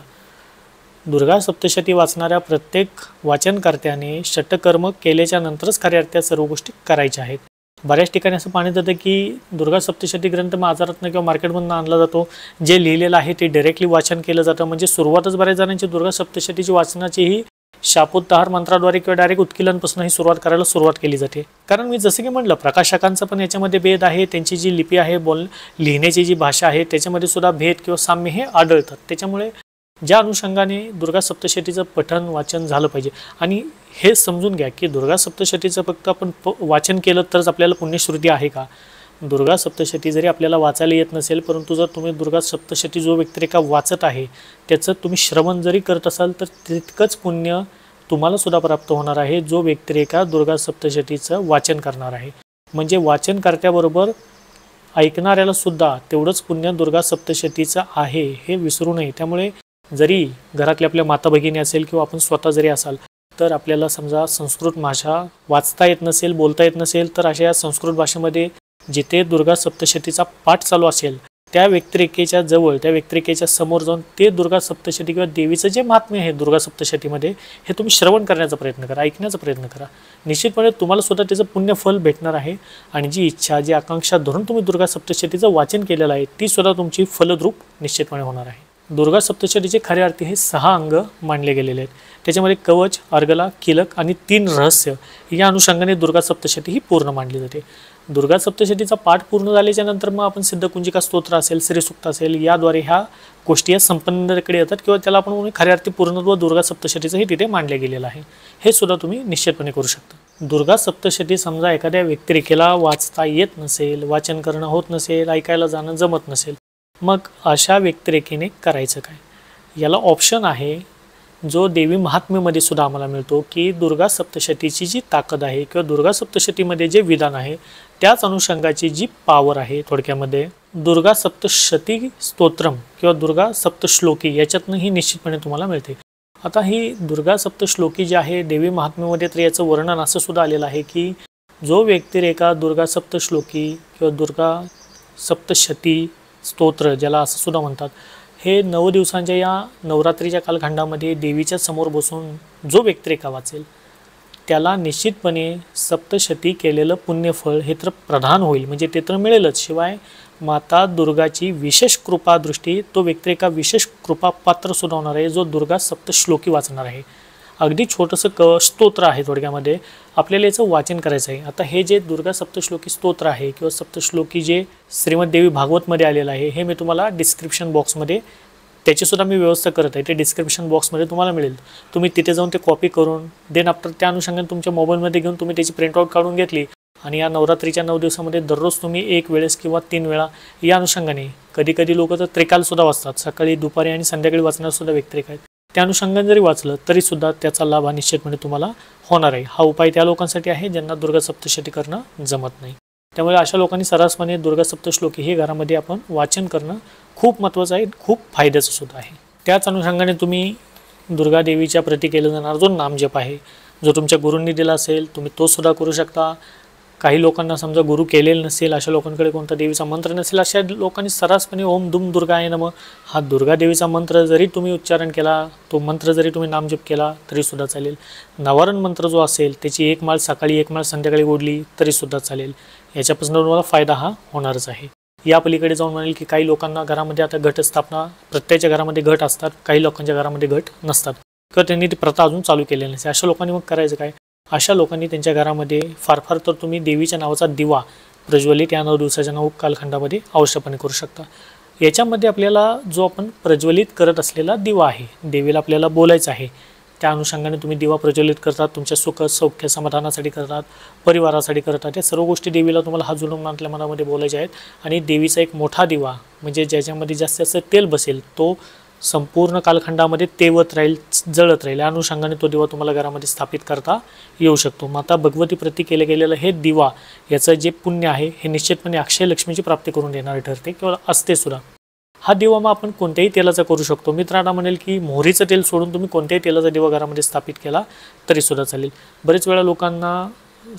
दुर्गा सप्तशती वाचणाऱ्या प्रत्येक वाचनकर्त्याने षटकर्म केल्याच्या नंतरच खऱ्या अर्थात सर्व गोष्टी करायच्या आहेत. बऱ्याच ठिकाणी असं पाहण्यात येतं की दुर्गा सप्तशती ग्रंथ बाजारातनं किंवा मार्केटमधून आणला जातो, जे लिहिलेलं आहे ते डायरेक्टली वाचन केलं जातं. म्हणजे सुरुवातच बऱ्याच जणांची दुर्गा सप्तशतीची वाचनाची ही शापोत्ताहार मंत्राद्वारे किंवा डायरेक्ट उत्किलनपासून ही सुरुवात केली जाते. कारण मी जसं की म्हटलं, प्रकाशकांचा पण याच्यामध्ये भेद आहे, त्यांची जी लिपी आहे, लिहिण्याची जी भाषा आहे त्याच्यामध्ये सुद्धा भेद किंवा साम्य हे आढळतात. त्याच्यामुळे ज्या अनुषंगाने दुर्गा सप्तशतीचं पठण वाचन झालं पाहिजे. आणि हे समजून घ्या की दुर्गा सप्तशतीचं फक्त आपण वाचन केलं तरच आपल्याला पुण्यश्रुती आहे का? दुर्गा सप्तशती जरी आपल्याला वाचायला येत नसेल, परंतु जर तुम्ही दुर्गा सप्तशती जो व्यक्तिरेखा वाचत आहे त्याचं तुम्ही श्रवण जरी करत असाल तर तितकंच पुण्य तुम्हाला सुद्धा प्राप्त होणार आहे जो व्यक्तिरेखा दुर्गा सप्तशतीचं वाचन करणार आहे. म्हणजे वाचनकर्त्याबरोबर ऐकणाऱ्याला सुद्धा तेवढंच पुण्य दुर्गा सप्तशतीचं आहे हे विसरू नये. त्यामुळे जरी घरातले आपल्या माता भगिनी असेल किंवा आपण स्वतः जरी असाल तर आपल्याला समजा संस्कृत भाषा वाचता येत नसेल, बोलता येत नसेल, तर अशा संस्कृत भाषेमध्ये जिथे दुर्गा सप्तशतीचा पाठ चालू असेल त्या व्यक्तिरेखेच्या जवळ, त्या व्यक्तिरेखेच्या समोर जाऊन ते दुर्गा सप्तशती किंवा देवीचं जे महात्म्य आहे दुर्गा सप्तशतीमध्ये हे तुम्ही श्रवण करण्याचा प्रयत्न करा, ऐकण्याचा प्रयत्न करा. निश्चितपणे तुम्हाला सुद्धा त्याचं पुण्यफल भेटणार आहे. आणि जी इच्छा, जी आकांक्षा धरून तुम्ही दुर्गा सप्तशतीचं वाचन केलेलं आहे ती सुद्धा तुमची फलद्रूप निश्चितपणे होणार आहे. दुर्गा सप्तशतीचे खरे अर्थी हे 6 अंग मानले गेलेले आहेत. त्याच्यामध्ये कवच, अर्गला, किलक आणि 3 रहस्य या अनुषंगाने दुर्गा सप्तशती ही पूर्ण मानली जाते. दुर्गा सप्तशतीचा पाठ पूर्ण झाल्याच्या नंतर मग आपण सिद्धकुंजिका स्तोत्र असेल, श्रीसूक्त असेल, याद्वारे ह्या गोष्टी या संपन्नतेकडे येतात किंवा त्याला आपण म्हणून खऱ्या अर्थी पूर्णत्व दुर्गा सप्तशतीचं हे तिथे मांडले गेलेलं आहे. हे सुद्धा तुम्ही निश्चितपणे करू शकता. दुर्गा सप्तशती समजा एखाद्या व्यक्तिरेखेला वाचता येत नसेल, वाचन करणं होत नसेल, ऐकायला जाणं जमत नसेल, मग अशा व्यक्तिरेखेने करायचं काय? याला ऑप्शन आहे जो देवी महात्म्यमध्ये सुद्धा आम्हाला मिळतो की दुर्गा सप्तशतीची जी ताकद आहे किंवा दुर्गा सप्तशतीमध्ये जे विधान आहे त्याच अनुषंगाची जी पावर आहे, थोडक्यामध्ये दुर्गा सप्तशती स्तोत्रम किंवा दुर्गा सप्तश्लोकी याच्यातनं ही निश्चितपणे तुम्हाला मिळते. आता ही दुर्गा सप्तश्लोकी जी आहे देवी महात्म्यमध्ये तर याचं वर्णन असं सुद्धा आलेलं आहे की जो व्यक्तिरेखा दुर्गा सप्तश्लोकी किंवा दुर्गा सप्तशती स्तोत्र ज्याला असं सुद्धा म्हणतात, हे 9 दिवसांच्या या नवरात्रीच्या कालखंडामध्ये देवीच्या समोर बसून जो व्यक्तिरेखा वाचेल त्याला निश्चितपणे सप्तशती केलेलं पुण्यफळ हे तर प्रदान होईल, म्हणजे ते तर मिळेलच. शिवाय माता दुर्गाची विशेष कृपादृष्टी तो व्यक्तिरेखा विशेष कृपापात्र सुद्धा होणार आहे जो दुर्गा सप्तश्लोकी वाचणार आहे. अगदी छोटंसं स्तोत्र आहे, थोडक्यामध्ये आपल्याला याचं वाचन करायचं आहे. आता हे जे दुर्गा सप्तश्लोकी स्तोत्र आहे किंवा सप्तश्लोकी जे श्रीमद देवी भागवतमध्ये आलेलं आहे हे मी तुम्हाला डिस्क्रिप्शन बॉक्समध्ये त्याचीसुद्धा मी व्यवस्था करत आहे. ते डिस्क्रिप्शन बॉक्समध्ये तुम्हाला मिळेल. तुम्ही तिथे जाऊन ते कॉपी करून देन आफ्टर त्या अनुषंगाने तुमच्या मोबाईलमध्ये घेऊन तुम्ही त्याची प्रिंटआउट काढून घेतली आणि या नवरात्रीच्या 9 दिवसामध्ये दररोज तुम्ही 1 वेळेस किंवा 3 वेळा या अनुषंगाने, कधी लोक तर त्रिकालसुद्धा वाचतात, सकाळी, दुपारी आणि संध्याकाळी वाचणारसुद्धा व्यक्तिरेखा आहेत, त्या अनुषंगाने जरी वाचलं तरीसुद्धा त्याचा लाभ हा निश्चितपणे तुम्हाला होणार आहे. हा उपाय त्या लोकांसाठी आहे ज्यांना दुर्गा सप्तशती करणं जमत नाही. त्यामुळे अशा लोकांनी सर्रासपणे दुर्गा सप्तश्लोकी हे घरामध्ये आपण वाचन करणं खूप महत्त्वाचं आहे, खूप फायद्याचं सुद्धा आहे. त्याच अनुषंगाने तुम्ही दुर्गा देवीच्या प्रती केला जाणारा जो नामजप आहे, जो तुमच्या गुरूंनी दिला असेल तुम्ही तो सुद्धा करू शकता. काही लोकांना समजा गुरु केलेलं नसेल, अशा लोकांकडे कोणता देवीचा मंत्र नसेल, अशा लोकांनी सर्रासपणे ओम दुम दुर्गाय नमः हा दुर्गा देवीचा मंत्र जरी तुम्ही उच्चारण केला, तो मंत्र जरी तुम्ही नामजप केला तरी सुद्धा चालेल. नवारण मंत्र जो असेल त्याची एक माळ सकाळी एक माळ संध्याकाळी ओढली तरी सुद्धा चालेल. याच्यापासून तुम्हाला फायदा हा होणारच आहे. या पलीकडे जाऊन म्हणेल की काही लोकांना घरामध्ये आता घटस्थापना, प्रत्येकाच्या घरामध्ये घट असतात, काही लोकांच्या घरामध्ये घट नसतात किंवा त्यांनी ती प्रथा अजून चालू केलेली नसते. अशा लोकांनी मग करायचं काय? अशा लोकांनी त्यांच्या घरामध्ये फार फार तर तुम्ही देवीच्या नावाचा दिवा प्रज्वलित या 9 दिवसाच्या 9 कालखंडामध्ये अवश्यपणे करू शकता. याच्यामध्ये आपल्याला जो आपण प्रज्वलित करत असलेला दिवा आहे, देवीला आपल्याला बोलायचं आहे, त्या अनुषंगाने तुम्ही दिवा प्रज्वलित करतात, तुमच्या सुख सौख्य समाधानासाठी करतात, परिवारासाठी करतात. या सर्व गोष्टी देवीला तुम्हाला हात जोडून आपल्या मनामध्ये बोलायच्या आहेत. आणि देवीचा एक मोठा दिवा म्हणजे ज्याच्यामध्ये जास्तीत जास्त तेल बसेल तो संपूर्ण कालखंडामध्ये तेवत राहील, जळत राहील. या अनुषंगाने तो दिवा तुम्हाला घरामध्ये स्थापित करता येऊ शकतो. माता भगवती प्रती केले गेलेलं हे दिवा, याचं जे पुण्य आहे हे निश्चितपणे अक्षय लक्ष्मीची प्राप्ती करून देणारे ठरते किंवा असते सुद्धा. हा दिवा मग आपण कोणत्याही तेलाचा करू शकतो. मित्रांना म्हणेल की मोहरीचं तेल सोडून तुम्ही कोणत्याही तेलाचा दिवा घरामध्ये स्थापित केला तरी सुद्धा चालेल. बरेच वेळा लोकांना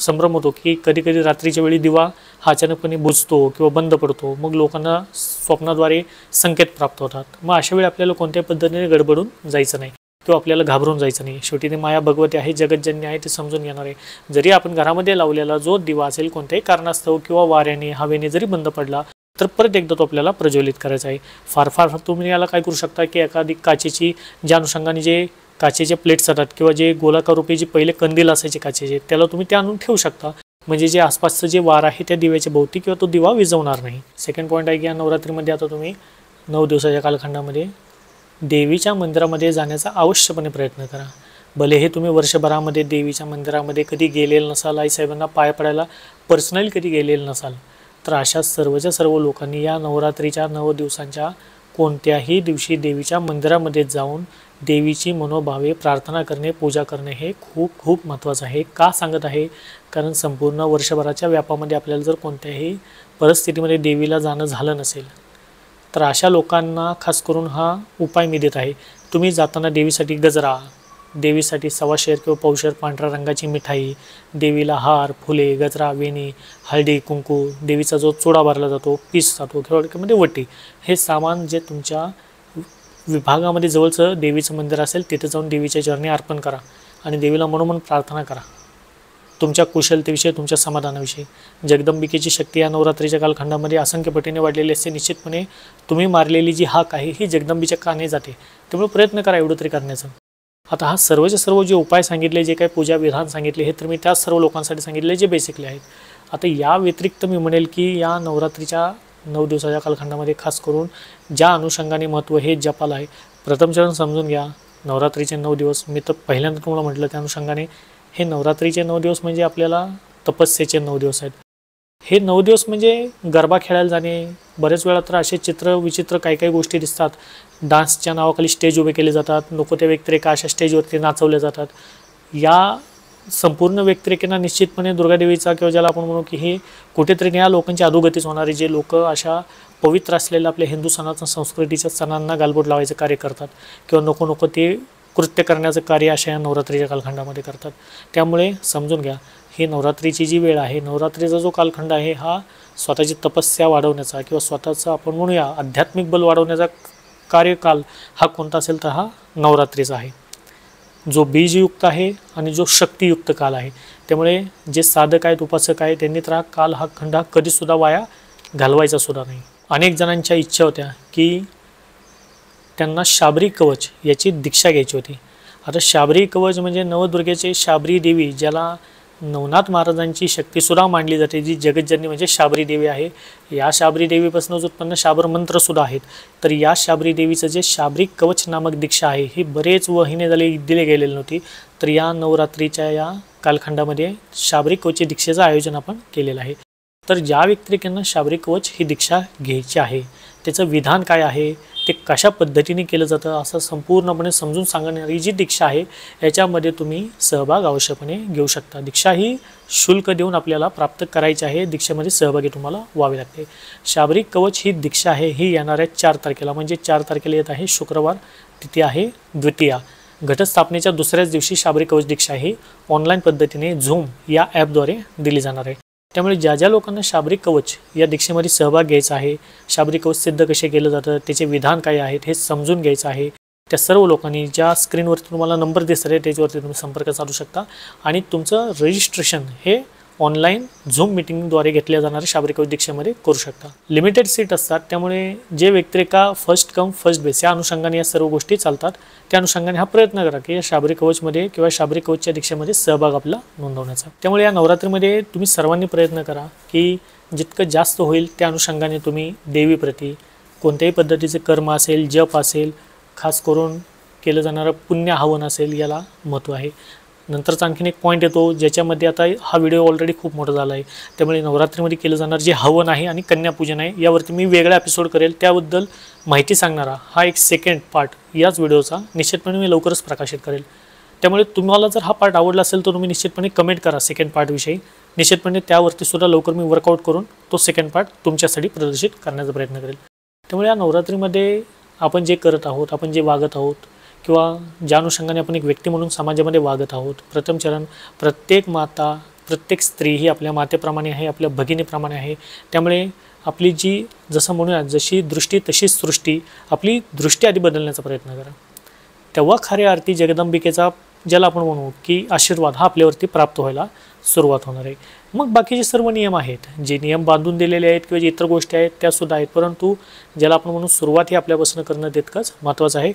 संभ्रम होतो की कधी कधी रात्रीच्या वेळी दिवा हा अचानकपणे बुजतो किंवा बंद पडतो, मग लोकांना स्वप्नाद्वारे संकेत प्राप्त होतात. मग अशा वेळी आपल्याला कोणत्याही पद्धतीने गडबडून जायचं नाही किंवा आपल्याला घाबरून जायचं नाही. शेवटी ती माया भगवती आहे, जगतजन्य आहे, ते समजून घेणार आहे. जरी आपण घरामध्ये लावलेला जो दिवा असेल कोणत्याही कारणास्तव किंवा वाऱ्याने हवेने जरी बंद पडला तर परत एकदा तो आपल्याला प्रज्वलित करायचा आहे. फार फार तुम्ही याला काय करू शकता की एखादी काचेची, ज्या अनुषंगाने जे काचेचे प्लेट्स असतात किंवा जे गोलाकार रूपी जे पहिले कंदील असायचे काचेचे, त्याला तुम्ही ते आणून ठेवू शकता. म्हणजे जे आसपासचं जे वार आहे त्या दिव्याच्या भोवती किंवा तो दिवा विझवणार नाही. सेकंड पॉईंट आहे की या नवरात्रीमध्ये आता तुम्ही 9 दिवसाच्या कालखंडामध्ये देवीच्या मंदिरामध्ये जाण्याचा अवश्यपणे प्रयत्न करा. भले हे तुम्ही वर्षभरामध्ये देवीच्या मंदिरामध्ये कधी गेलेलं नसाल, आईसाहेबांना पाय पडायला पर्सनली कधी गेलेलं नसाल, तर अशा सर्वच्या सर्व लोकांनी या नवरात्रीच्या 9 दिवसांच्या कोणत्याही दिवशी देवीच्या मंदिरामध्ये जाऊन देवीची मनोभावे प्रार्थना करणे, पूजा करणे हे खूप खूप महत्त्वाचं आहे. का सांगत आहे? कारण संपूर्ण वर्षभराच्या व्यापामध्ये आपल्याला जर कोणत्याही परिस्थितीमध्ये देवीला जाणं झालं नसेल तर अशा लोकांना खास करून हा उपाय मी देत आहे. तुम्ही जाताना देवीसाठी गजरा, देवीसाठी 1.25 शेर किंवा पावशेर पांढऱ्या रंगाची मिठाई, देवीला हार, फुले, गजरा, वेणी, हळदी, कुंकू, देवीचा जो चोडा भरला जातो, पीस जातो किंवा वटी, हे सामान जे तुमच्या विभागामध्ये जवळचं देवीचं मंदिर असेल तिथे जाऊन देवीच्या चरणी अर्पण करा आणि देवीला मनोमन प्रार्थना करा तुमच्या कुशलतेविषयी, तुमच्या समाधानाविषयी. जगदंबिकेची शक्ती या नवरात्रीच्या कालखंडामध्ये असंख्य पटीने वाढलेली असते. निश्चितपणे तुम्ही मारलेली जी हाक आहे ही जगदंबीच्या काने जाते. त्यामुळे प्रयत्न करा एवढं तरी करण्याचा. आता हा सर्वचे सर्व जे उपाय सांगितले, जे काही पूजा विधान सांगितले, हे तर मी त्या सर्व लोकांसाठी सांगितले जे बेसिकली आहेत. आता या व्यतिरिक्त मी म्हणेल की या नवरात्रीच्या 9 दिवसाच्या कालखंडामध्ये खास करून ज्या अनुषंगाने महत्त्व हे जपाला आहे. प्रथम चरण समजून घ्या. नवरात्रीचे 9 दिवस मी तर पहिल्यांदा तुम्हाला म्हटलं, त्या अनुषंगाने हे नवरात्रीचे 9 दिवस म्हणजे आपल्याला तपस्येचे 9 दिवस आहेत. हे 9 दिवस म्हणजे गरबा खेळायला जाणे. बरेच वेळा तर असे चित्र विचित्र काही काही गोष्टी दिसतात. डान्सच्या नावाखाली स्टेज उभे केले जातात, नको त्या व्यक्तिरेखा अशा स्टेजवरती नाचवल्या जातात. या संपूर्ण व्यक्तिरेखेना निश्चितपणे दुर्गादेवीचा किंवा ज्याला आपण म्हणू की हे कुठेतरी या लोकांची अधोगतीच होणारी, जे लोक अशा पवित्र असलेल्या आपल्या हिंदू सनातन संस्कृतीच्या सणांना गालबोट लावायचं कार्य करतात किंवा नको नको ते कृत्य करण्याचं कार्य अशा या नवरात्रीच्या कालखंडामध्ये करतात. त्यामुळे समजून घ्या, ही नवरात्रीची जी वेळ आहे, नवरात्रीचा जो कालखंड आहे, हा स्वतःची तपस्या वाढवण्याचा किंवा स्वतःचा आपण म्हणूया आध्यात्मिक बल वाढवण्याचा कार्यकाल हा कोणता असेल तर हा नवरात्रीचा आहे, जो बीजयुक्त आहे आणि जो शक्तियुक्त काल आहे. त्यामुळे जे साधक आहेत, उपासक आहेत, त्यांनी तर हा काल, हा खंड हा कधीसुद्धा वाया घालवायचा सुद्धा नाही. अनेक जणांच्या इच्छा होत्या की त्यांना शाबरी कवच याची दीक्षा घ्यायची होती. आता शाबरी कवच म्हणजे नवदुर्गेचे शाबरी देवी, ज्याला नवनाथ महाराजांची शक्तीसुद्धा मांडली जाते, जी जगतजननी म्हणजे शाबरी देवी आहे. या शाबरी देवीपासूनच उत्पन्न शाबर मंत्रसुद्धा आहेत. तर या शाबरी देवीचं जे शाबरी कवच नामक दीक्षा आहे, ही बरेच महिने झाले दिले गेलेली नव्हती. तर या नवरात्रीच्या या कालखंडामध्ये शाबरी कवच दीक्षेचं आयोजन आपण केलेलं आहे. तर ज्या व्यक्तिरेखांना शाबरी कवच ही दीक्षा घ्यायची आहे, त्याचं विधान काय आहे, ते कशा पद्धतीने केलं जातं, असं संपूर्णपणे समजून सांगणारी जी दीक्षा आहे, याच्यामध्ये तुम्ही सहभाग अवश्यपणे घेऊ शकता. दीक्षा ही शुल्क देऊन आपल्याला प्राप्त करायची आहे. दीक्षेमध्ये सहभागी तुम्हाला व्हावे लागते. शाबरी कवच ही दीक्षा आहे, ही येणाऱ्या 4 तारखेला म्हणजे 4 तारखेला येत आहे शुक्रवार, तिथी आहे द्वितीया. घटस्थापनेच्या दुसऱ्याच दिवशी शाबरी कवच दीक्षा ही ऑनलाईन पद्धतीने झूम या ॲपद्वारे दिली जाणार आहे। त्यामुळे ज्या ज्या लोकांना शाबरी कवच या दीक्षेमध्ये सहभाग घ्यायचा आहे, शाबरी कवच सिद्ध कसे केलं जातं, त्याचे विधान काय आहेत हे समजून घ्यायचं आहे, त्या सर्व लोकांनी ज्या स्क्रीनवरती तुम्हाला नंबर दिसत आहे त्याच्यावरती तुम्ही संपर्क साधू शकता आणि तुमचं रजिस्ट्रेशन हे ऑनलाईन झूम मीटिंगद्वारे घेतल्या जाणाऱ्या शाबरी कवच दीक्षेमध्ये करू शकता। लिमिटेड सीट असतात, त्यामुळे जे व्यक्तिरेखा फर्स्ट कम फर्स्ट बेस या अनुषंगाने या सर्व गोष्टी चालतात, त्या अनुषंगाने हा प्रयत्न करा की या शाबरी कवचमध्ये किंवा शाबरी कवचच्या दीक्षेमध्ये सहभाग आपला नोंदवण्याचा। त्यामुळे या नवरात्रीमध्ये तुम्ही सर्वांनी प्रयत्न करा की जितकं जास्त होईल त्या अनुषंगाने तुम्ही देवीप्रती कोणत्याही पद्धतीचे कर्म असेल, जप असेल, खास करून केलं जाणारं पुण्य हवन असेल याला महत्त्व आहे। नंतरचा आणखीन एक पॉईंट येतो ज्याच्यामध्ये आता हा व्हिडिओ ऑलरेडी खूप मोठा झाला आहे, त्यामुळे नवरात्रीमध्ये केलं जाणार जे हवन आहे आणि कन्यापूजन आहे यावरती मी वेगळा एपिसोड करेल, त्याबद्दल माहिती सांगणारा हा एक सेकंड पार्ट याच व्हिडिओचा निश्चितपणे मी लवकरच प्रकाशित करेल। त्यामुळे तुम्हाला जर हा पार्ट आवडला असेल तर तुम्ही निश्चितपणे कमेंट करा सेकंड पार्टविषयी, निश्चितपणे त्यावरती सुद्धा लवकर मी वर्कआउट करून तो सेकंड पार्ट तुमच्यासाठी प्रदर्शित करण्याचा प्रयत्न करेल। त्यामुळे या नवरात्रीमध्ये आपण जे करत आहोत, आपण जे वागत आहोत किंवा ज्या अनुषंगाने आपण एक व्यक्ती म्हणून समाजामध्ये वागत आहोत, प्रथम चरण प्रत्येक माता, प्रत्येक स्त्री ही आपल्या मातेप्रमाणे आहे, आपल्या भगिनीप्रमाणे आहे। त्यामुळे आपली जी जसं म्हणूया जशी दृष्टी तशीच सृष्टी, आपली दृष्टी आधी बदलण्याचा प्रयत्न करा, तेव्हा खऱ्या अर्थी जगदंबिकेचा ज्याला आपण म्हणू की आशीर्वाद हा आपल्यावरती प्राप्त व्हायला सुरुवात होणार आहे। मग बाकीचे सर्व नियम आहेत, जे नियम बांधून दिलेले आहेत किंवा जे इतर गोष्टी आहेत त्यासुद्धा आहेत, परंतु ज्याला आपण म्हणून सुरुवात ही आपल्यापासून करणं तितकंच महत्त्वाचं आहे।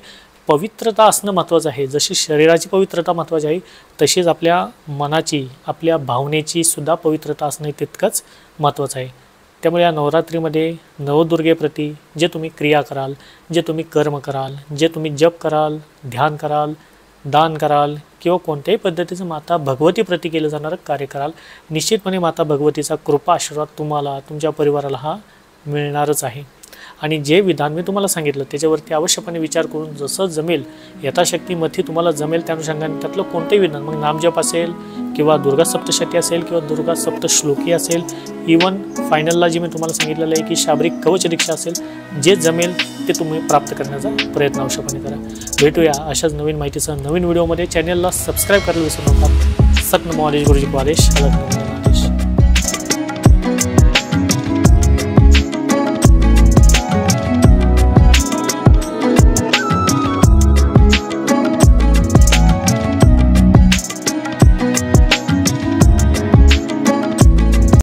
पवित्रता असणं महत्त्वाचं आहे, जशी शरीराची पवित्रता महत्त्वाची आहे तशीच आपल्या मनाची, आपल्या भावनेची सुद्धा पवित्रता असणं तितकंच महत्त्वाचं आहे। त्यामुळे या नवरात्रीमध्ये नवदुर्गेप्रती जे तुम्ही क्रिया कराल, जे तुम्ही कर्म कराल, जे तुम्ही जप कराल, ध्यान कराल, दान कराल किंवा कोणत्याही पद्धतीचं माता भगवतीप्रती केलं जाणारं कार्य कराल, निश्चितपणे माता भगवतीचा कृपा आशीर्वाद तुम्हाला, तुमच्या परिवाराला हा मिळणारच आहे। आणि जे विधान मी तुम्हाला सांगितलं त्याच्यावरती अवश्यपणे विचार करून जसं जमेल यथाशक्ती मथी तुम्हाला जमेल त्या अनुषंगाने त्यातलं कोणतेही विधान, मग नामजप असेल किंवा दुर्गा सप्तशती असेल किंवा दुर्गा सप्तश्लोकी असेल, इवन फायनलला जी मी तुम्हाला सांगितलेलं आहे की शाबरी कवच दीक्षा असेल, जे जमेल ते तुम्ही प्राप्त करण्याचा प्रयत्न अवश्यपणे करा। भेटूया अशाच नवीन माहितीसह नवीन व्हिडिओमध्ये। चॅनलला सबस्क्राईब करायला विसरू नका। सत नमो आदेश गुरुजी को आदेश।